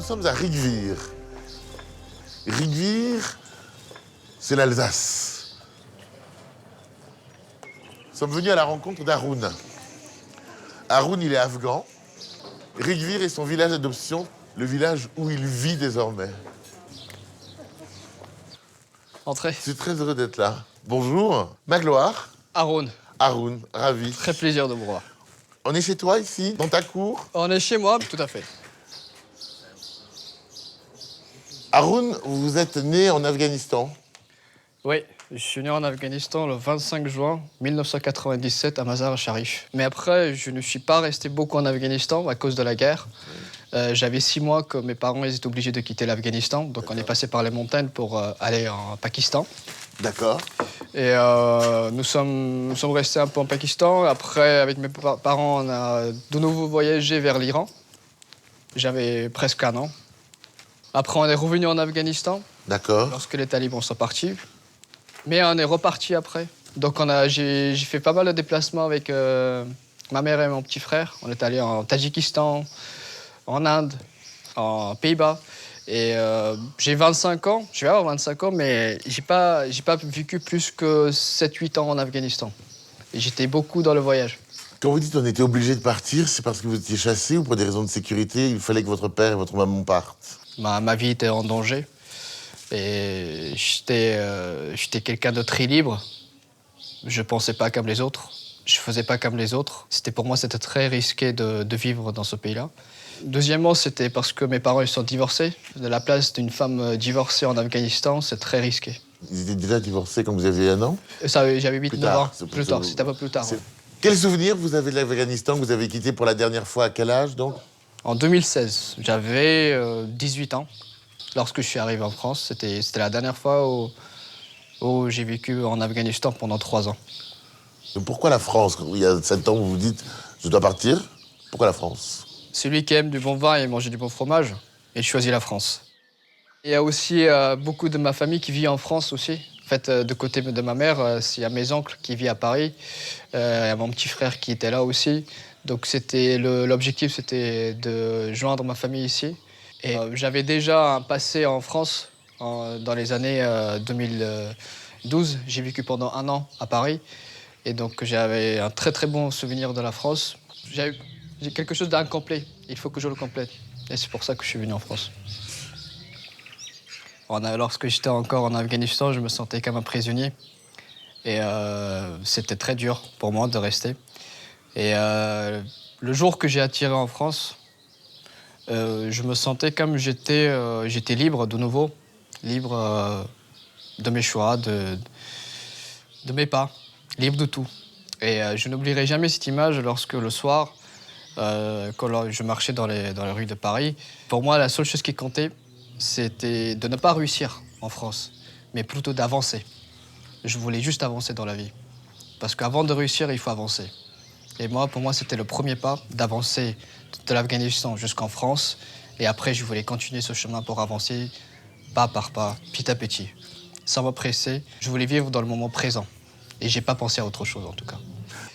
sommes à Rigvir. Rigvir, c'est l'Alsace. Nous sommes venus à la rencontre d'Haroun. Haroun, il est afghan. Rigvir est son village d'adoption, le village où il vit désormais. Entrez. Je suis très heureux d'être là. Bonjour. Magloire. Haroun. Haroun, ravi. Très plaisir de vous voir. On est chez toi ici, dans ta cour. On est chez moi, tout à fait. Haroun, vous êtes né en Afghanistan. Oui, je suis né en Afghanistan le 25 juin 1997 à Mazar-e-Sharif. Mais après, je ne suis pas resté beaucoup en Afghanistan à cause de la guerre. J'avais 6 mois que mes parents étaient obligés de quitter l'Afghanistan. Donc on est passé par les montagnes pour aller en Pakistan. D'accord. Et nous sommes restés un peu en Pakistan. Après, avec mes parents, on a de nouveau voyagé vers l'Iran. J'avais presque 1 an. Après, on est revenu en Afghanistan. D'accord. Lorsque les talibans sont partis. Mais on est reparti après. Donc j'ai fait pas mal de déplacements avec ma mère et mon petit frère. On est allé en Tadjikistan, en Inde, en Pays-Bas. Et j'ai 25 ans, je vais avoir 25 ans, mais j'ai pas vécu plus que 7-8 ans en Afghanistan. Et j'étais beaucoup dans le voyage. Quand vous dites on était obligé de partir, c'est parce que vous étiez chassé ou pour des raisons de sécurité, il fallait que votre père et votre maman partent? Ma vie était en danger. Et j'étais quelqu'un de très libre. Je pensais pas comme les autres. Je faisais pas comme les autres. Pour moi, c'était très risqué de vivre dans ce pays-là. Deuxièmement, c'était parce que mes parents ils sont divorcés. De la place d'une femme divorcée en Afghanistan, c'est très risqué. Ils étaient déjà divorcés quand vous aviez 1 an? Ça, j'avais 8-9 ans. Plus tard, vous- c'était un peu plus tard. Ouais. Quel souvenir vous avez de l'Afghanistan que vous avez quitté pour la dernière fois? À quel âge donc? En 2016, j'avais 18 ans. Lorsque je suis arrivé en France, c'était la dernière fois où j'ai vécu en Afghanistan pendant 3 ans. Donc pourquoi la France? Il y a 7 ans, vous vous dites je dois partir. Pourquoi la France? Celui qui aime du bon vin et manger du bon fromage, il choisit la France. Il y a aussi beaucoup de ma famille qui vit en France aussi. En fait, de côté de ma mère, il y a mes oncles qui vivent à Paris. Il y a mon petit frère qui était là aussi. Donc l'objectif, c'était de joindre ma famille ici. Et j'avais déjà un passé en France dans les années 2012. J'ai vécu pendant 1 an à Paris. Et donc j'avais un très très bon souvenir de la France. J'ai quelque chose d'incomplet. Il faut que je le complète. Et c'est pour ça que je suis venu en France. Lorsque j'étais encore en Afghanistan, je me sentais comme un prisonnier. Et c'était très dur pour moi de rester. Et le jour que j'ai atterri en France, je me sentais comme j'étais libre de nouveau. Libre de mes choix, de mes pas. Libre de tout. Et je n'oublierai jamais cette image lorsque le soir, quand je marchais dans les rues de Paris, pour moi, la seule chose qui comptait, c'était de ne pas réussir en France, mais plutôt d'avancer. Je voulais juste avancer dans la vie. Parce qu'avant de réussir, il faut avancer. Et pour moi, c'était le premier pas d'avancer de l'Afghanistan jusqu'en France. Et après, je voulais continuer ce chemin pour avancer, pas par pas, petit à petit, sans me presser. Je voulais vivre dans le moment présent. Et j'ai pas pensé à autre chose, en tout cas.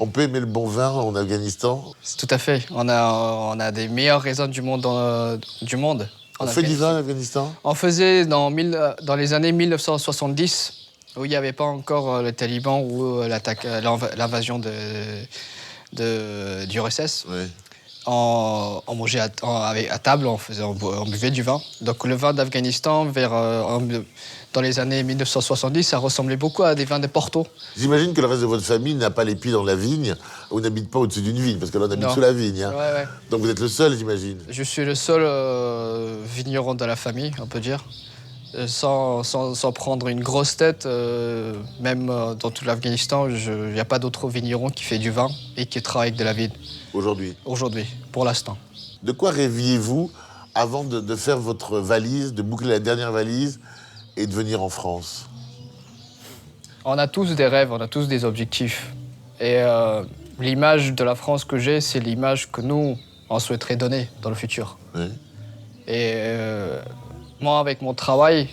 On peut aimer le bon vin en Afghanistan? Tout à fait. On a des meilleures raisins du monde. On fait du vin en Afghanistan? On faisait dans les années 1970, où il n'y avait pas encore les talibans ou l'invasion du RSS. Oui. On mangeait à table, on buvait du vin. Donc le vin d'Afghanistan, dans les années 1970, ça ressemblait beaucoup à des vins de Porto. J'imagine que le reste de votre famille n'a pas les pieds dans la vigne, ou n'habite pas au-dessus d'une vigne, parce que là on habite sous la vigne. Hein. Ouais. Donc vous êtes le seul, j'imagine. Je suis le seul vigneron de la famille, on peut dire. Sans prendre une grosse tête, même dans tout l'Afghanistan, il n'y a pas d'autre vigneron qui fait du vin et qui travaille avec de la vigne. Aujourd'hui, pour l'instant. De quoi rêviez-vous avant de faire votre valise, de boucler la dernière valise et de venir en France? On a tous des rêves, on a tous des objectifs. Et l'image de la France que j'ai, c'est l'image que nous, on souhaiterait donner dans le futur. Oui. Et moi, avec mon travail,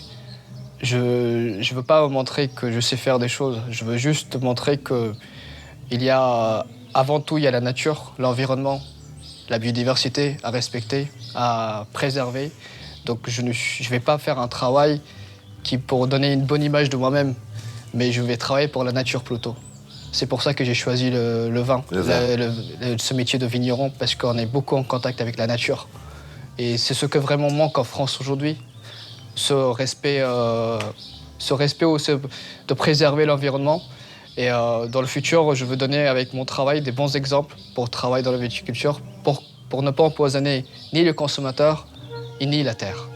je ne veux pas montrer que je sais faire des choses. Je veux juste montrer avant tout, il y a la nature, l'environnement, la biodiversité à respecter, à préserver. Donc je ne vais pas faire un travail pour donner une bonne image de moi-même, mais je vais travailler pour la nature plutôt. C'est pour ça que j'ai choisi le vin, ce métier de vigneron, parce qu'on est beaucoup en contact avec la nature. Et c'est ce que vraiment manque en France aujourd'hui, ce respect aussi de préserver l'environnement. Et dans le futur, je veux donner avec mon travail des bons exemples pour travailler dans la viticulture, pour ne pas empoisonner ni le consommateur, ni la terre.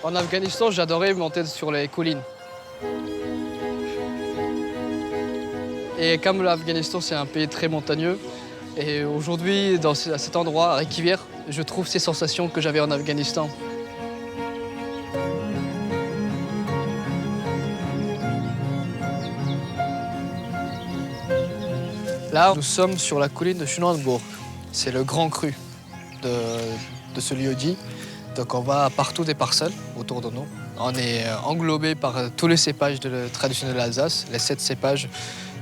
En Afghanistan, j'adorais monter sur les collines. Et comme l'Afghanistan, c'est un pays très montagneux, et aujourd'hui, à cet endroit, à Reykjavik, je trouve ces sensations que j'avais en Afghanistan. Là, nous sommes sur la colline de Schönborg. C'est le grand cru de ce lieu-dit. Donc on voit partout des parcelles autour de nous. On est englobé par tous les cépages traditionnels de l'Alsace, les 7 cépages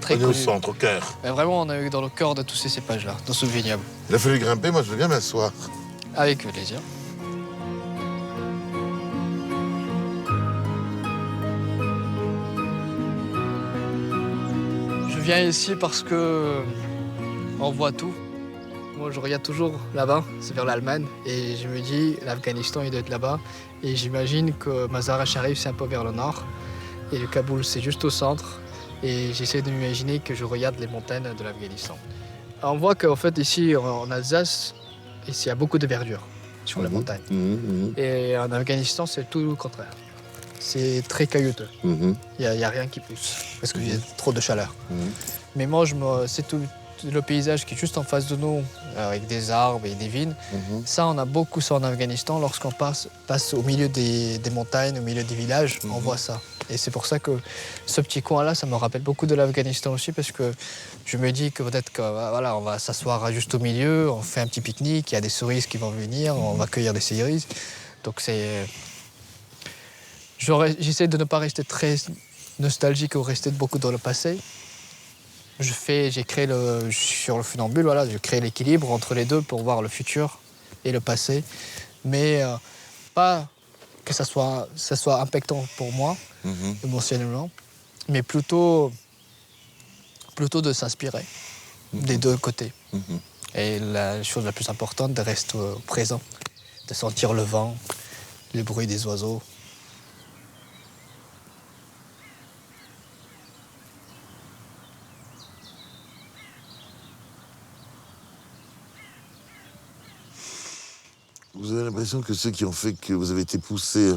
très connus. On est au centre, au cœur. Mais vraiment, on est dans le cœur de tous ces cépages-là, dans ce vignoble. Il a fallu grimper, moi je veux bien m'asseoir. Avec plaisir. Je viens ici parce que on voit tout. Moi, je regarde toujours là-bas, c'est vers l'Allemagne, et je me dis, l'Afghanistan, il doit être là-bas. Et j'imagine que Mazar-e-Sharif, c'est un peu vers le nord, et le Kaboul, c'est juste au centre. Et j'essaie de m'imaginer que je regarde les montagnes de l'Afghanistan. On voit qu'en fait, ici, en Alsace, il y a beaucoup de verdure sur la montagne. Et en Afghanistan, c'est tout le contraire. C'est très caillouteux. Il n'y a rien qui pousse, parce qu'il y a trop de chaleur. Mais moi, c'est tout le paysage qui est juste en face de nous, avec des arbres et des vignes. Ça, on a beaucoup ça en Afghanistan. Lorsqu'on passe au milieu des montagnes, au milieu des villages, on voit ça. Et c'est pour ça que ce petit coin-là, ça me rappelle beaucoup de l'Afghanistan aussi, parce que je me dis que peut-être qu'on va s'asseoir juste au milieu, on fait un petit pique-nique, il y a des cerises qui vont venir, on va cueillir des cerises. Donc j'essaie de ne pas rester très nostalgique ou rester beaucoup dans le passé. J'ai créé sur le funambule, voilà, je crée l'équilibre entre les deux pour voir le futur et le passé, mais pas que ça soit impactant pour moi, émotionnellement, mais plutôt de s'inspirer des deux côtés. Et la chose la plus importante, de rester au présent, de sentir le vent, le bruit des oiseaux. Vous avez l'impression que ceux qui ont fait que vous avez été poussé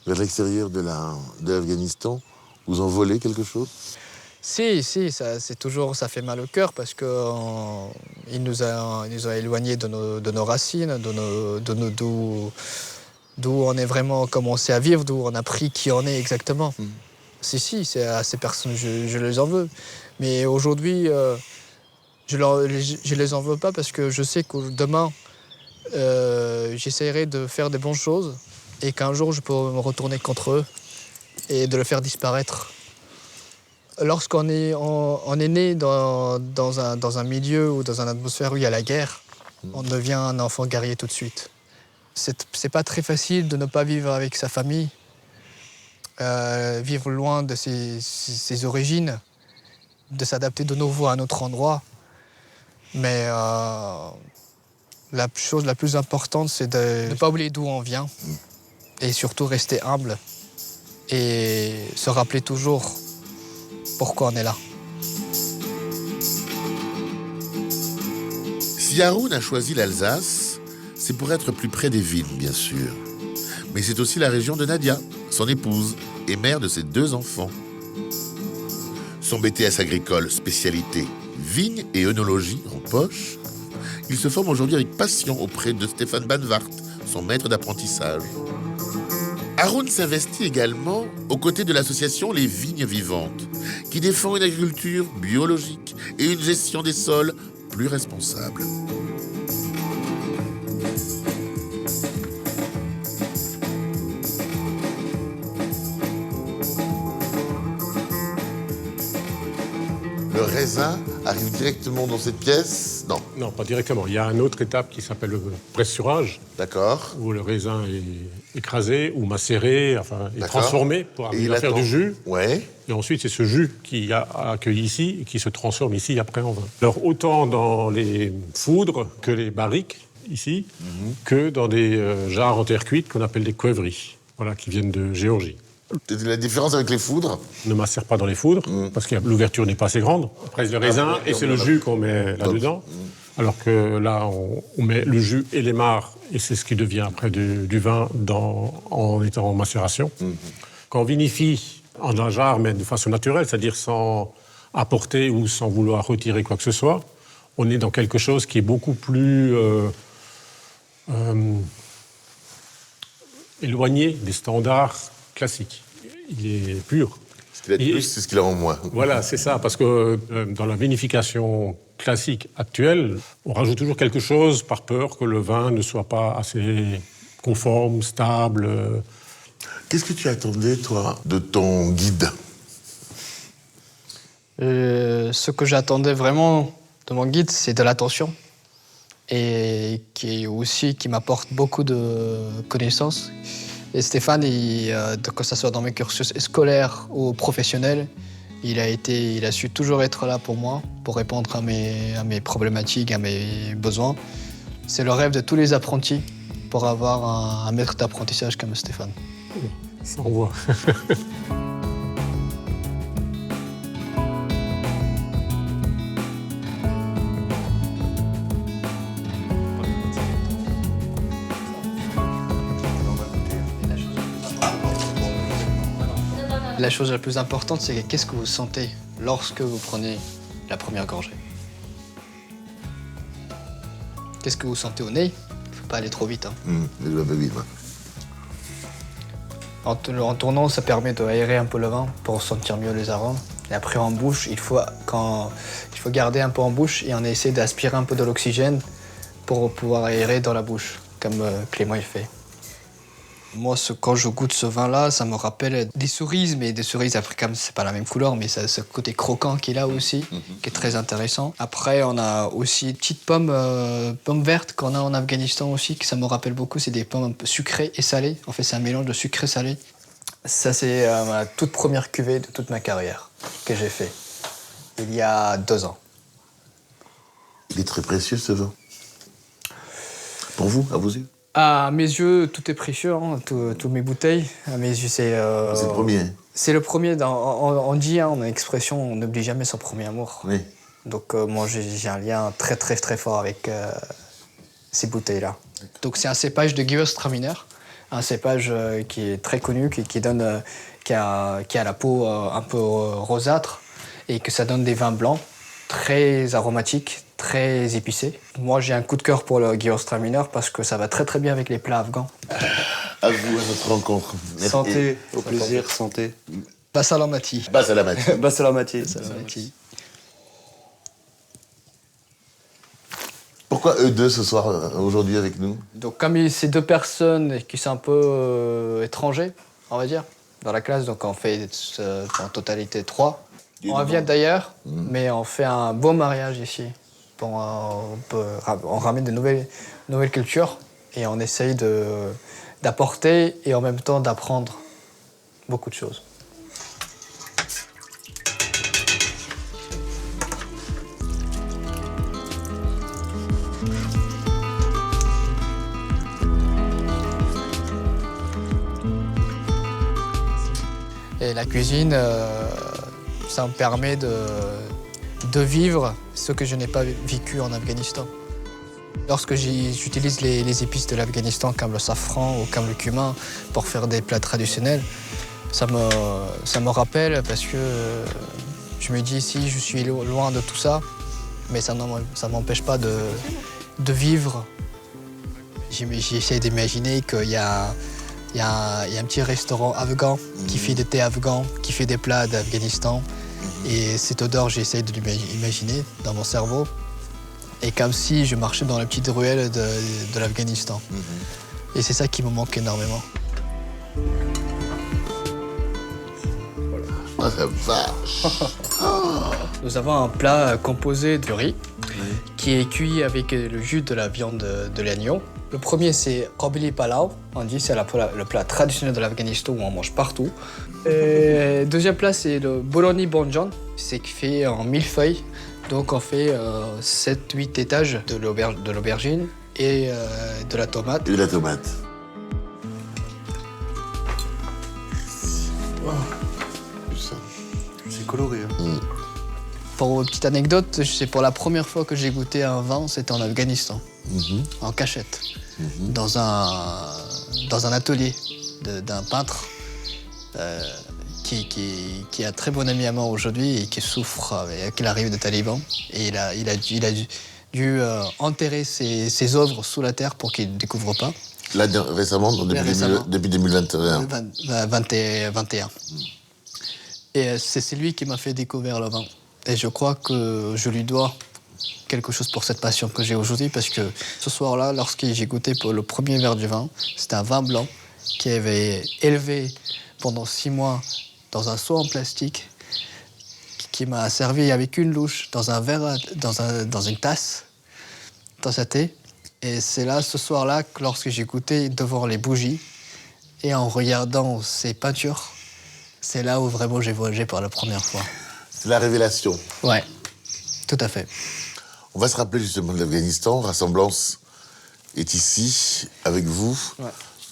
vers l'extérieur de l'Afghanistan vous ont volé quelque chose? Si, ça fait mal au cœur parce qu'il nous a éloignés de nos racines, d'où on est vraiment commencé à vivre, d'où on a pris qui on est exactement. Si, c'est à ces personnes, je les en veux. Mais aujourd'hui, je les en veux pas parce que je sais que demain, j'essaierai de faire des bonnes choses et qu'un jour, je pourrai me retourner contre eux et de le faire disparaître. Lorsqu'on est né dans un milieu ou dans une atmosphère où il y a la guerre, on devient un enfant guerrier tout de suite. C'est pas très facile de ne pas vivre avec sa famille, vivre loin de ses origines, de s'adapter de nouveau à un autre endroit. Mais la chose la plus importante, c'est de ne pas oublier d'où on vient et surtout rester humble et se rappeler toujours pourquoi on est là. Si Haroun a choisi l'Alsace, c'est pour être plus près des vignes, bien sûr. Mais c'est aussi la région de Nadia, son épouse et mère de ses 2 enfants. Son BTS agricole, spécialité vigne et œnologie en poche, il se forme aujourd'hui avec passion auprès de Stéphane Banvart, son maître d'apprentissage. Haroun s'investit également aux côtés de l'association Les Vignes Vivantes, qui défend une agriculture biologique et une gestion des sols plus responsable. Le raisin arrive directement dans cette pièce? Non. Non, pas directement. Il y a une autre étape qui s'appelle le pressurage, D'accord. où le raisin est écrasé ou macéré, enfin, est D'accord. transformé pour Et arriver il à faire attend. du jus. Ouais. Et ensuite, c'est ce jus qui a accueilli ici et qui se transforme ici après en vin. Alors, autant dans les foudres que les barriques, ici, que dans des jarres en terre cuite qu'on appelle des quevries, voilà, qui viennent de Géorgie. La différence avec les foudres? On ne macère pas dans les foudres, parce que l'ouverture n'est pas assez grande. On presse le raisin et c'est le jus qu'on met là-dedans. Alors que là, on met le jus et les mares, et c'est ce qui devient après du vin en étant en macération. Quand on vinifie en un jarre, mais de façon naturelle, c'est-à-dire sans apporter ou sans vouloir retirer quoi que ce soit, on est dans quelque chose qui est beaucoup plus éloigné des standards classiques. Il est pur. Ce qu'il a de plus, c'est ce qu'il a en moins. Voilà, c'est ça, parce que dans la vinification classique actuelle, on rajoute toujours quelque chose par peur que le vin ne soit pas assez conforme, stable. Qu'est-ce que tu attendais, toi, de ton guide? Ce que j'attendais vraiment de mon guide, c'est de l'attention. Et qui m'apporte beaucoup de connaissances. Et Stéphane, que ce soit dans mes cursus scolaires ou professionnels, il a su toujours être là pour moi, pour répondre à mes problématiques, à mes besoins. C'est le rêve de tous les apprentis pour avoir un maître d'apprentissage comme Stéphane. Ça, on voit. La chose la plus importante, c'est qu'est-ce que vous sentez lorsque vous prenez la première gorgée. Qu'est-ce que vous sentez au nez? Il ne faut pas aller trop vite. Il va pas vite, hein. En tournant, ça permet d'aérer un peu le vin pour sentir mieux les arômes. Et après, en bouche, il faut garder un peu en bouche et on essaie d'aspirer un peu de l'oxygène pour pouvoir aérer dans la bouche, comme Clément il fait. Moi, quand je goûte ce vin-là, ça me rappelle des cerises, mais des cerises africaines, c'est pas la même couleur, mais ça, ce côté croquant qu'il a aussi, qui est très intéressant. Après, on a aussi des petites pommes vertes qu'on a en Afghanistan aussi, que ça me rappelle beaucoup. C'est des pommes un peu sucrées et salées. En fait, c'est un mélange de sucré et salé. Ça, c'est ma toute première cuvée de toute ma carrière que j'ai fait, il y a 2 ans. Il est très précieux, ce vin. Pour vous, à vos yeux? À mes yeux, tout est précieux, hein, toutes mes bouteilles. À mes yeux, c'est le premier. C'est le premier. On dit, hein, on a une expression, on n'oublie jamais son premier amour. Oui. Donc moi, j'ai un lien très très très fort avec ces bouteilles-là. Donc c'est un cépage de Gewürztraminer, un cépage qui est très connu, qui a la peau un peu rosâtre et que ça donne des vins blancs très aromatiques, très épicés. Moi, j'ai un coup de cœur pour le Gewürztraminer parce que ça va très très bien avec les plats afghans. À vous, à notre rencontre. Santé, au plaisir, santé. Bassalamati. Bassalamati. Bassalamati. Bassalamati. Pourquoi eux deux ce soir, aujourd'hui, avec nous? Donc comme ces 2 personnes qui sont un peu étrangers, on va dire, dans la classe, donc on fait en totalité 3. On vient d'ailleurs, mais on fait un beau mariage ici. Bon, on ramène de nouvelles cultures et on essaye d'apporter et en même temps d'apprendre beaucoup de choses. Et la cuisine, ça me permet de vivre ce que je n'ai pas vécu en Afghanistan. Lorsque j'utilise les épices de l'Afghanistan comme le safran ou comme le cumin pour faire des plats traditionnels, ça me rappelle parce que je me dis si je suis loin de tout ça, mais ça ne m'empêche pas de vivre. J'essaie d'imaginer qu'il y a un petit restaurant afghan qui fait des thés afghans, qui fait des plats d'Afghanistan. Et cette odeur, j'essaie de l'imaginer dans mon cerveau. Et comme si je marchais dans la petite ruelle de l'Afghanistan. Et c'est ça qui me manque énormément. Ah, la vache. Nous avons un plat composé de riz qui est cuit avec le jus de la viande de l'agneau. Le premier, c'est Qabili Palau. On dit que c'est le plat traditionnel de l'Afghanistan où on mange partout. Et deuxième plat, c'est le Bologna Bonjan. C'est fait en millefeuille. Donc on fait 7-8 étages de l'aubergine et de la tomate. Et de la tomate. Ça. C'est coloré. Hein. Pour une petite anecdote, c'est pour la première fois que j'ai goûté un vin, c'était en Afghanistan, en cachette, dans un atelier d'un peintre qui est un très bon ami à moi aujourd'hui et qui souffre avec l'arrivée des talibans. Et il a dû enterrer ses œuvres sous la terre pour qu'il ne découvre pas. Là, récemment, depuis 2021. 21. Et c'est lui qui m'a fait découvrir le vin. Et je crois que je lui dois quelque chose pour cette passion que j'ai aujourd'hui, parce que ce soir-là, lorsque j'ai goûté pour le premier verre du vin, c'était un vin blanc qui avait élevé pendant 6 mois dans un seau en plastique, qui m'a servi avec une louche dans un verre, dans une tasse, dans sa thé. Et c'est là, ce soir-là, que lorsque j'ai goûté devant les bougies et en regardant ces peintures, c'est là où vraiment j'ai voyagé pour la première fois. C'est la révélation. Ouais, tout à fait. On va se rappeler justement de l'Afghanistan. Rassemblance est ici, avec vous,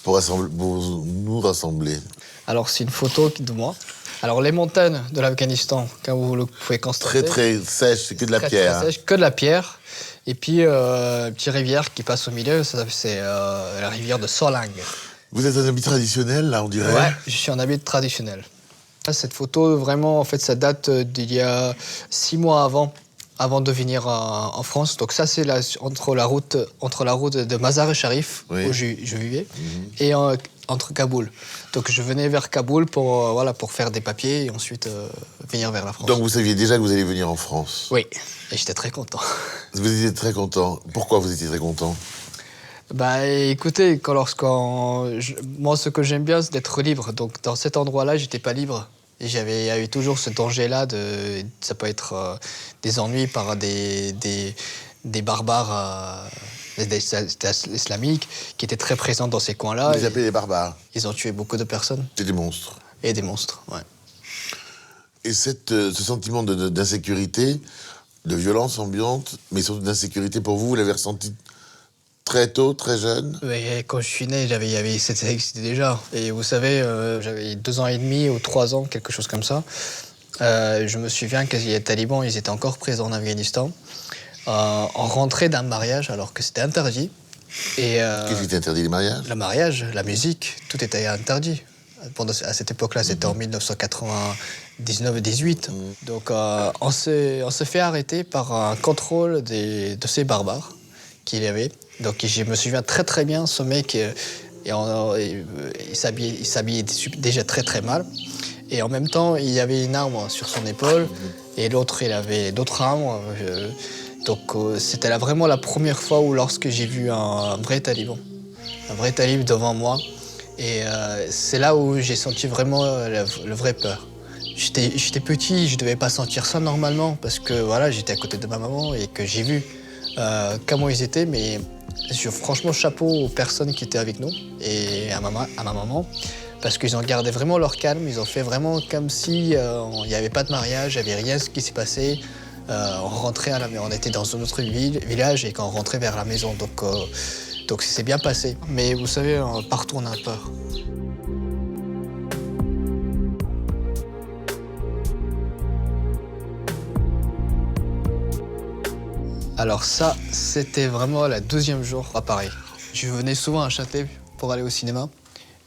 pour nous rassembler. Alors, c'est une photo de moi. Alors, les montagnes de l'Afghanistan, comme vous le pouvez constater. Très sèche, c'est que de la pierre. Très sèche, que de la pierre. Et puis, une petite rivière qui passe au milieu, c'est la rivière de Solang. Vous êtes un habit traditionnel, là, on dirait? Ouais, je suis en habit traditionnel. Cette photo, vraiment, en fait, ça date d'il y a 6 mois avant de venir en France. Donc ça, c'est entre la route de Mazar-e-Sharif, où je vivais, et entre Kaboul. Donc je venais vers Kaboul pour faire des papiers et ensuite venir vers la France. Donc vous saviez déjà que vous alliez venir en France? Oui, et j'étais très content. Vous étiez très content. Pourquoi vous étiez très content? Bah écoutez, moi ce que j'aime bien, c'est d'être libre. Donc dans cet endroit-là, j'étais pas libre. Et il y a eu toujours ce danger-là, ça peut être des ennuis par des barbares islamiques qui étaient très présents dans ces coins-là. Vous les appelez les barbares? Ils ont tué beaucoup de personnes. C'est des monstres. Et des monstres, ouais. Et ce sentiment d'insécurité, de violence ambiante, mais surtout d'insécurité pour vous, vous l'avez ressenti très tôt, très jeune? Oui, quand je suis né, ça existait déjà. Et vous savez, j'avais 2 ans et demi ou 3 ans, quelque chose comme ça. Je me souviens que les talibans, ils étaient encore présents en Afghanistan. On rentrait d'un mariage alors que c'était interdit. Qu'est-ce qui était interdit, les mariages? Le mariage, la musique, tout était interdit. À cette époque-là, c'était en 1999-18. Donc on s'est fait arrêter par un contrôle de ces barbares qu'il y avait. Donc je me souviens très très bien, ce mec, il s'habillait déjà très très mal. Et en même temps, il y avait une arme sur son épaule, et l'autre, il avait d'autres armes. Donc c'était vraiment la première fois lorsque j'ai vu un vrai taliban devant moi. Et c'est là où j'ai senti vraiment le vrai peur. J'étais petit, je ne devais pas sentir ça normalement, parce que voilà, j'étais à côté de ma maman et que j'ai vu comment ils étaient, mais franchement, chapeau aux personnes qui étaient avec nous et à ma maman, parce qu'ils ont gardé vraiment leur calme. Ils ont fait vraiment comme si il n'y avait pas de mariage, il n'y avait rien ce qui s'est passé. On rentrait on était dans un autre village et quand on rentrait vers la maison, donc c'est bien passé. Mais vous savez, partout on a peur. Alors ça, c'était vraiment le 2e jour à Paris. Je venais souvent à Châtelet pour aller au cinéma.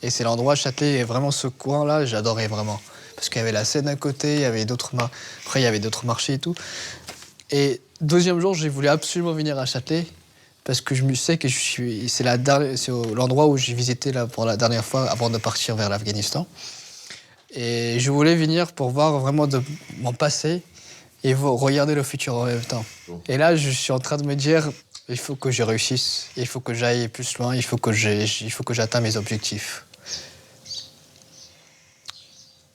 Et c'est l'endroit, Châtelet, et vraiment ce coin-là, j'adorais vraiment. Parce qu'il y avait la Seine à côté, il y avait après il y avait d'autres marchés et tout. Et 2e jour, j'ai voulu absolument venir à Châtelet, parce que je me sais que c'est l'endroit où j'ai visité pour la dernière fois avant de partir vers l'Afghanistan. Et je voulais venir pour voir vraiment mon passé et regarder le futur en même temps. Et là, je suis en train de me dire, il faut que je réussisse, il faut que j'aille plus loin, il faut que j'atteigne mes objectifs.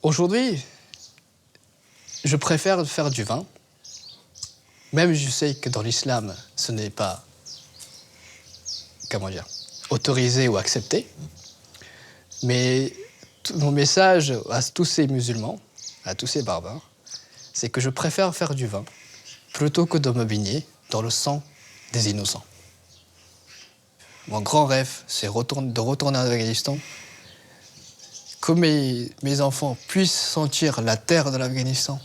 Aujourd'hui, je préfère faire du vin. Même je sais que dans l'islam, ce n'est pas, comment dire, autorisé ou accepté. Mais mon message à tous ces musulmans, à tous ces barbares, c'est que je préfère faire du vin plutôt que de me baigner dans le sang des innocents. Mon grand rêve, c'est de retourner en Afghanistan, que mes enfants puissent sentir la terre de l'Afghanistan,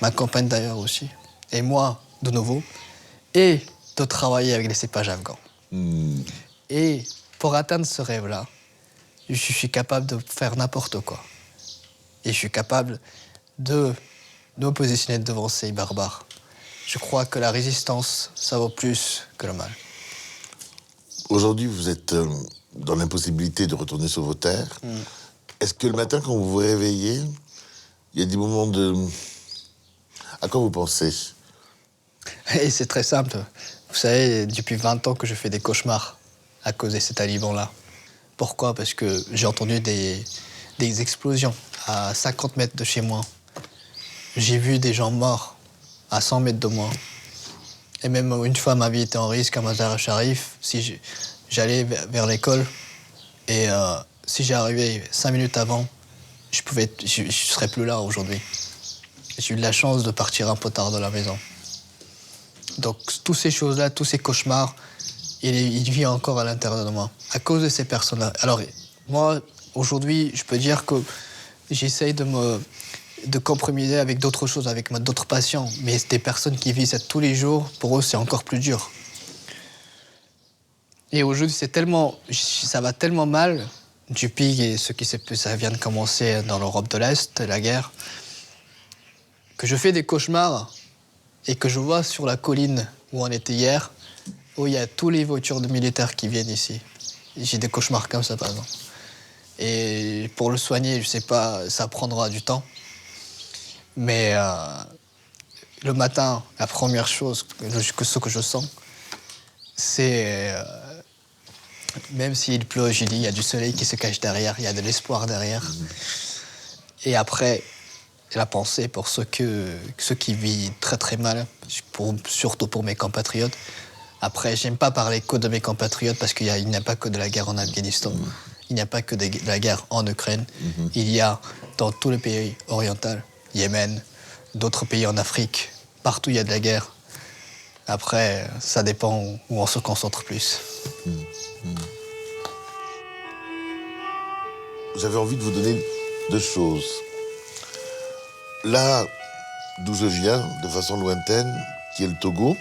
ma compagne d'ailleurs aussi, et moi de nouveau, et de travailler avec les cépages afghans. Et pour atteindre ce rêve-là, je suis capable de faire n'importe quoi. Et je suis capable de me positionner devant ces barbares. Je crois que la résistance, ça vaut plus que le mal. Aujourd'hui, vous êtes dans l'impossibilité de retourner sur vos terres. Est-ce que le matin, quand vous vous réveillez, il y a des moments de... À quoi vous pensez? Et c'est très simple. Vous savez, depuis 20 ans que je fais des cauchemars à cause de ces talibans-là. Pourquoi? Parce que j'ai entendu des explosions à 50 mètres de chez moi. J'ai vu des gens morts à 100 mètres de moi. Et même une fois, ma vie était en risque à Mazar-e-Sharif. Si j'allais vers l'école et si j'arrivais 5 minutes avant, je serais plus là aujourd'hui. J'ai eu de la chance de partir un peu tard de la maison. Donc, toutes ces choses-là, tous ces cauchemars, il vit encore à l'intérieur de moi, à cause de ces personnes-là. Alors, moi, aujourd'hui, je peux dire que j'essaye de compromiser avec d'autres choses, avec d'autres patients. Mais des personnes qui vivent ça tous les jours, pour eux, c'est encore plus dur. Et aujourd'hui, ça va tellement mal, depuis et ça vient de commencer dans l'Europe de l'Est, la guerre, que je fais des cauchemars et que je vois sur la colline où on était hier, où il y a tous les voitures de militaires qui viennent ici. J'ai des cauchemars comme ça, par exemple. Et pour le soigner, je sais pas, ça prendra du temps. Mais le matin, la première chose, ce que je sens, c'est... même s'il pleut, je dis, il y a du soleil qui se cache derrière, il y a de l'espoir derrière. Et après, la pensée pour ceux qui vivent très très mal, surtout pour mes compatriotes. Après, j'aime pas parler que de mes compatriotes parce qu'il n'y a pas que de la guerre en Afghanistan. Il n'y a pas que de la guerre en Ukraine. Il y a dans tous les pays orientaux, Yémen, d'autres pays en Afrique, partout il y a de la guerre. Après, ça dépend où on se concentre plus. J'avais envie de vous donner 2 choses. Là d'où je viens, de façon lointaine, qui est le Togo,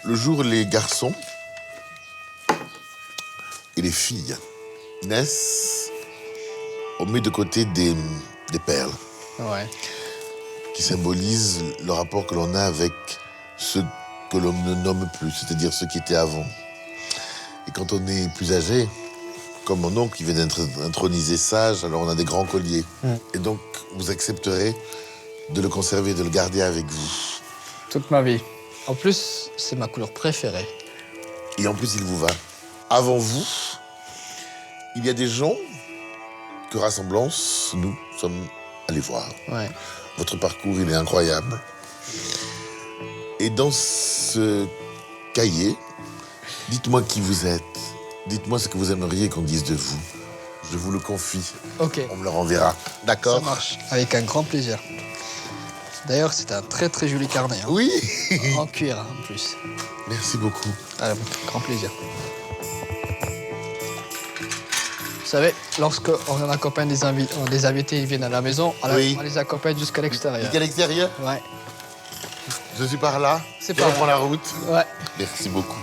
le jour où les garçons et les filles naissent, on met de côté des perles. Ouais. Qui symbolisent le rapport que l'on a avec ceux que l'on ne nomme plus, c'est-à-dire ceux qui étaient avant. Et quand on est plus âgé, comme mon oncle qui vient d'être intronisé sage, alors on a des grands colliers. Et donc, vous accepterez de le conserver, de le garder avec vous. Toute ma vie. En plus, c'est ma couleur préférée. Et en plus, il vous va. Avant vous, il y a des gens que Rassemblance, nous sommes allés voir. Ouais. Votre parcours, il est incroyable. Et dans ce cahier, dites-moi qui vous êtes. Dites-moi ce que vous aimeriez qu'on dise de vous. Je vous le confie. Ok. On me le renverra. D'accord? Ça marche. Avec un grand plaisir. D'ailleurs, c'est un très très joli carnet. Hein. Oui. En cuir, hein, en plus. Merci beaucoup. Avec grand plaisir. Vous savez, lorsqu'on accompagne des invités, ils viennent à la maison, on les accompagne jusqu'à l'extérieur. Jusqu'à l'extérieur? Ouais. Je suis par là. C'est Je par reprends là. la route. Ouais. Merci beaucoup.